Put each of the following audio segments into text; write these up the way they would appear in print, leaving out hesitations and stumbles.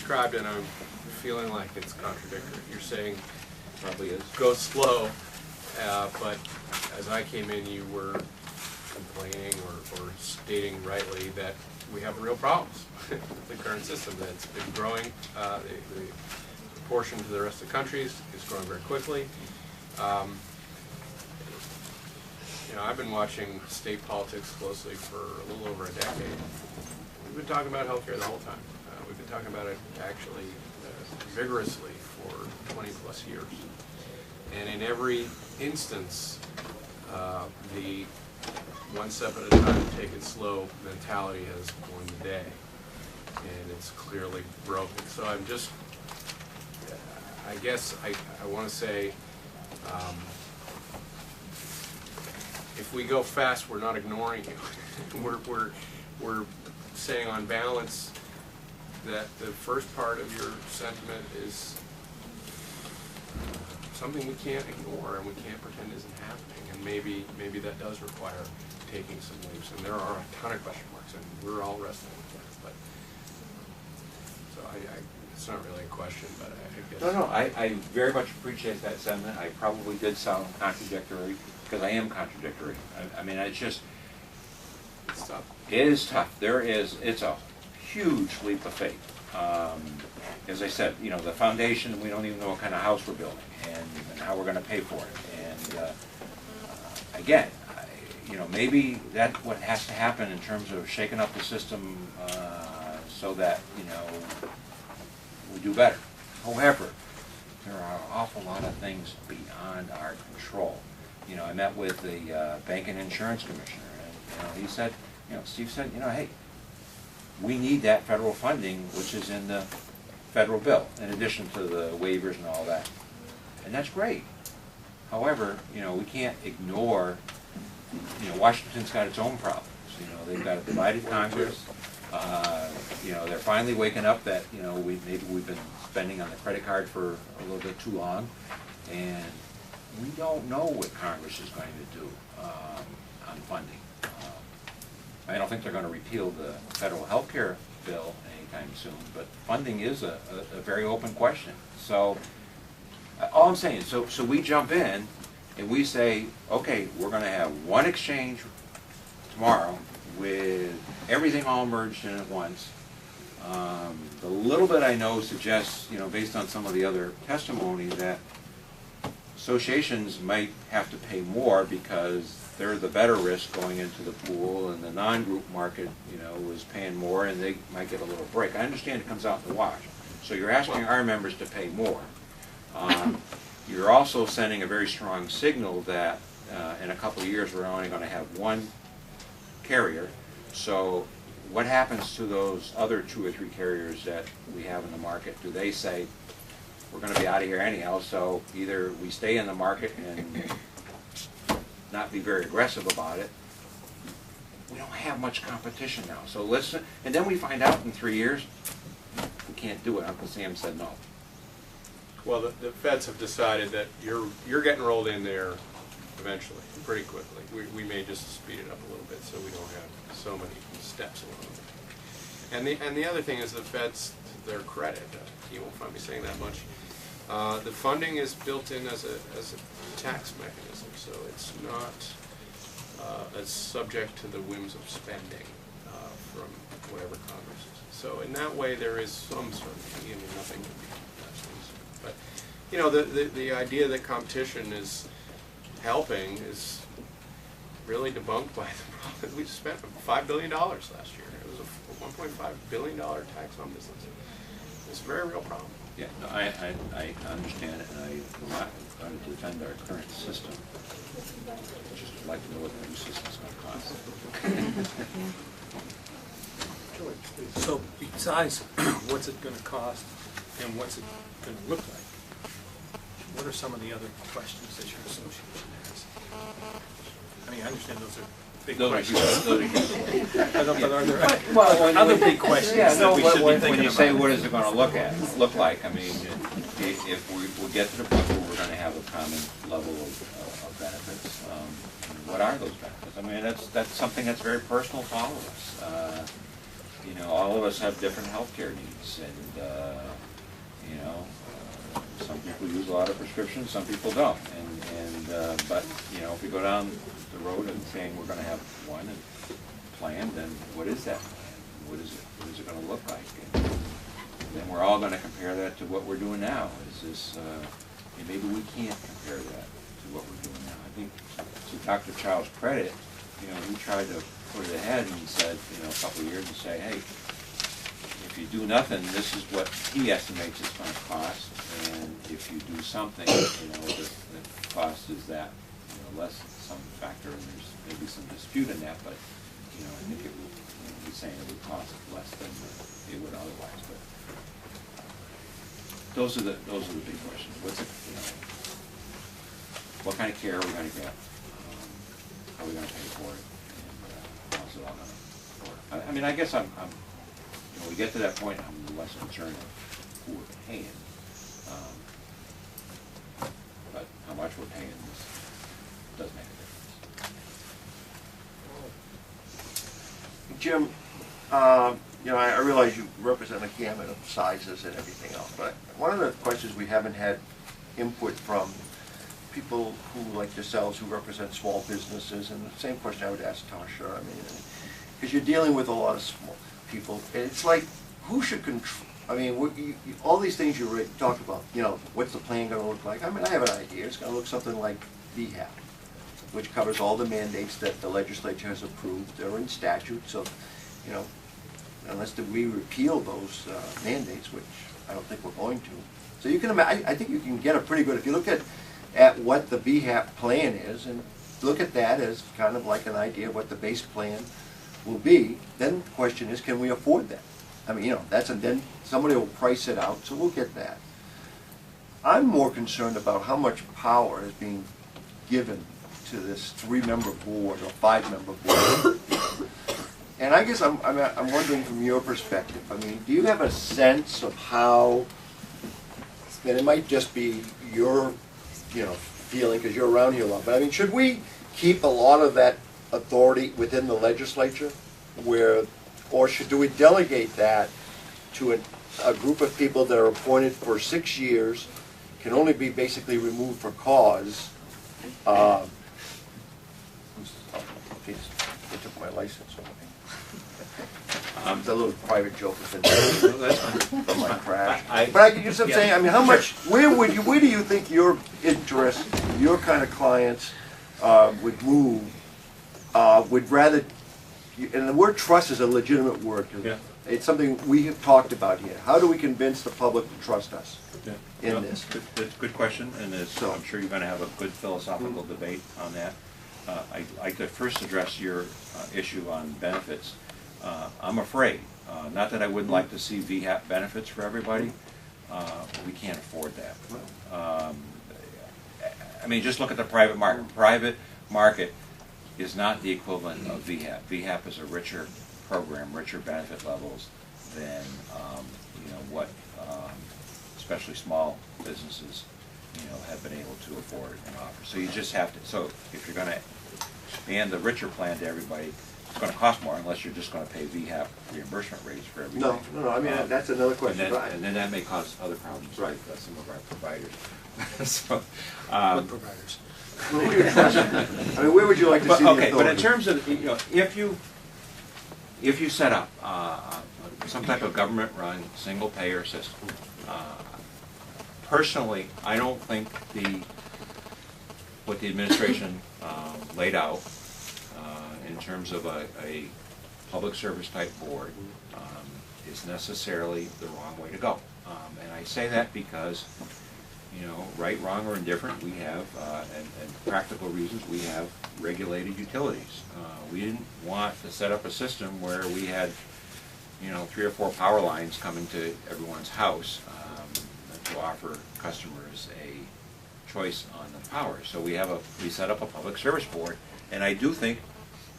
described, and I'm feeling like it's contradictory. You're saying Probably is. go slow, but as I came in, you were complaining or stating rightly that we have real problems with the current system, that it's been growing. The proportion to the rest of the country is growing very quickly. You know, I've been watching state politics closely for a little over a decade. We've been talking about healthcare the whole time. We've been talking about it actually vigorously for 20 plus years. And in every instance, the one step at a time, take it slow mentality has won the day. And it's clearly broken. So I'm just, I guess I want to say, if we go fast, we're not ignoring you. we're saying on balance that the first part of your sentiment is something we can't ignore and we can't pretend isn't happening. And maybe that does require taking some leaps. And there are a ton of question marks, and we're all wrestling with that. But so it's not really a question, but I guess. No, I very much appreciate that sentiment. I probably did sound contradictory, because I am contradictory. I mean, it's just, It's tough. it is tough. It's a huge leap of faith. As I said, you know, the foundation, we don't even know what kind of house we're building and how we're going to pay for it. And again, you know, maybe that's what has to happen in terms of shaking up the system so that, you know, we do better. However, there are an awful lot of things beyond our control. You know, I met with the Bank and Insurance Commissioner, and you know, he said, you know, Steve said, you know, hey, we need that federal funding, which is in the federal bill, in addition to the waivers and all that, and that's great. However, you know, we can't ignore, you know, Washington's got its own problems. You know, they've got a divided Congress. You know, they're finally waking up that, you know, maybe we've been spending on the credit card for a little bit too long, and we don't know what Congress is going to do on funding. I don't think they're going to repeal the federal health care bill anytime soon, but funding is a very open question. So all I'm saying is, so we jump in and we say, okay, we're going to have one exchange tomorrow with everything all merged in at once. The little bit I know suggests, you know, based on some of the other testimony, that associations might have to pay more because they're the better risk going into the pool, and the non-group market, you know, is paying more, and they might get a little break. I understand it comes out in the wash. So you're asking our members to pay more. You're also sending a very strong signal that in a couple of years we're only going to have one carrier. So what happens to those other 2 or 3 carriers that we have in the market? Do they say, we're going to be out of here anyhow, so either we stay in the market and not be very aggressive about it? We don't have much competition now. So listen, and then we find out in 3 years, we can't do it. Uncle Sam said no. Well, the feds have decided that you're getting rolled in there eventually, pretty quickly. We may just speed it up a little bit so we don't have so many steps along the way. And the other thing is the feds, to their credit, you won't find me saying that much, the funding is built in as a tax mechanism, so it's not as subject to the whims of spending from whatever Congress is. So in that way there is some certainty. I mean, nothing can be absolutely certain. But you know, the idea that competition is helping is really debunked by the problem. We spent $5 billion last year. It was a $1.5 billion tax on business. It's a very real problem. Yeah, no, I understand it, and I'm not going to defend our current system. I just would like to know what the new system's going to cost. So besides what's it going to cost and what's it going to look like, what are some of the other questions that your association has? I mean, I understand those are big questions. But are there other big questions that we should be thinking about? When you say what is it going to look like, I mean, if we get to the point where we're going to have a common level of benefits, what are those benefits? I mean, that's something that's very personal to all of us. you know, all of us have different healthcare needs, and, you know, some people use a lot of prescriptions, some people don't, but, you know, if we go down the road and saying we're gonna have one plan, then what is that plan? What is it gonna look like? And then we're all gonna compare that to what we're doing now. Is this, and maybe we can't compare that to what we're doing now. I think, to Dr. Child's credit, you know, we tried to put it ahead and said, you know, a couple of years and say, hey, if you do nothing, this is what he estimates it's gonna cost, and if you do something, you know, the cost is that, you know, less some factor, and there's maybe some dispute in that, but, you know, I think it would, you know, he's saying it would cost less than it would otherwise, but those are the big questions. What's it, you know, what kind of care are we gonna get? How are we gonna pay for it? And how's it all gonna work? I mean, I guess I'm you know, we get to that point, I'm less concerned of who we're paying. But how much we're paying does make a difference. Jim, you know, I realize you represent a gamut of sizes and everything else, but one of the questions we haven't had input from people who, like yourselves, who represent small businesses, and the same question I would ask Tasha, I mean, because you're dealing with a lot of small people, and it's like, who should control, I mean, all these things you already talked about, you know, what's the plan gonna look like? I mean, I have an idea, it's gonna look something like VHAP, which covers all the mandates that the legislature has approved. They're in statute, so, you know, unless we repeal those mandates, which I don't think we're going to. So you can imagine, I think you can get a pretty good, if you look at what the VHAP plan is, and look at that as kind of like an idea of what the base plan will be, then the question is, can we afford that? I mean, you know, then somebody will price it out, so we'll get that. I'm more concerned about how much power is being given to this 3-member board or 5-member board. And I guess I'm wondering from your perspective, I mean, do you have a sense of how, and it might just be your, you know, feeling because you're around here a lot, but I mean, should we keep a lot of that authority within the legislature, or do we delegate that to a group of people that are appointed for 6 years, can only be basically removed for cause? They took my license away. It's a little private joke from my crash. But I guess I'm saying, I mean, how much? Where do you think your interest, your kind of clients would move? Would rather, and the word trust is a legitimate word. Yeah. It's something we have talked about here. How do we convince the public to trust us in this? Good question, and I'm sure you're going to have a good philosophical debate on that. I could first address your issue on benefits. I'm afraid, not that I wouldn't like to see VHAP benefits for everybody, we can't afford that. I mean, just look at the private market. Private market is not the equivalent of VHAP. VHAP is a richer program, richer benefit levels than you know, what especially small businesses, you know, have been able to afford and offer. So you just have to. So if you're going to expand the richer plan to everybody, it's going to cost more unless you're just going to pay VHAP reimbursement rates for everybody. No. I mean, that's another question. And then that may cause other problems, right? Like some of our providers. So, What providers? Who do you trust? I mean, where would you like to see the authority? But in terms of, you know, if you set up some type of government-run single-payer system, personally, I don't think what the administration laid out in terms of a public service type board is necessarily the wrong way to go. And I say that because, you know, right, wrong, or indifferent, we have, and practical reasons, we have regulated utilities. We didn't want to set up a system where we had, you know, 3 or 4 power lines coming to everyone's house to offer customers a choice on the power. So we set up a public service board, and I do think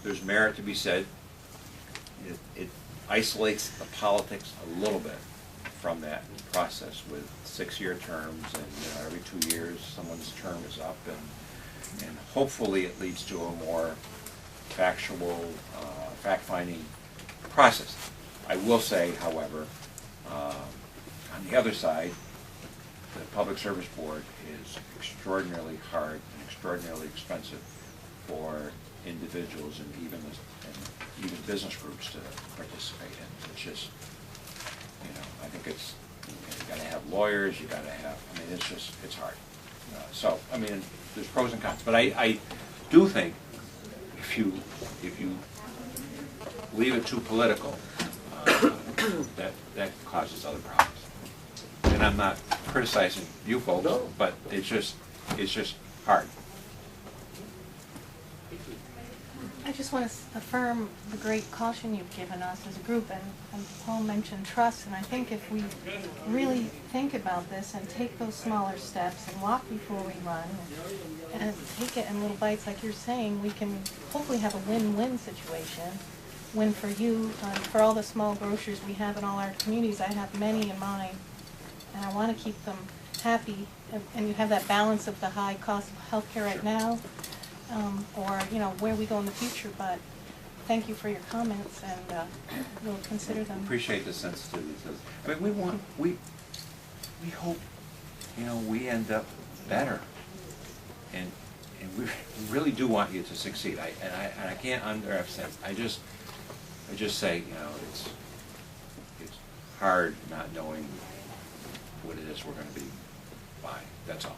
there's merit to be said. It isolates the politics a little bit from that process with 6-year terms, and, you know, every 2 years someone's term is up, and hopefully it leads to a more factual, fact-finding process. I will say, however, on the other side, the Public Service Board is extraordinarily hard and extraordinarily expensive for individuals and even business groups to participate in. It's just, I think it's, you gotta have lawyers, you gotta have, it's hard. So, there's pros and cons, but I do think if you leave it too political, that causes other problems. And I'm not criticizing you folks, No. but it's just hard. I just want to affirm the great caution you've given us as a group, and Paul mentioned trust, and I think if we really think about this and take those smaller steps and walk before we run, and take it in little bites like you're saying, we can hopefully have a win-win situation. Win for you, for all the small grocers we have in all our communities. I have many in mind, and I want to keep them happy, and you have that balance of the high cost of healthcare right now, or where we go in the future. But thank you for your comments, and we'll consider them. Appreciate the sensitivity. We hope, we end up better, and we really do want you to succeed. I can't underemphasize. I just say, it's hard not knowing what it is we're going to be buying. That's all.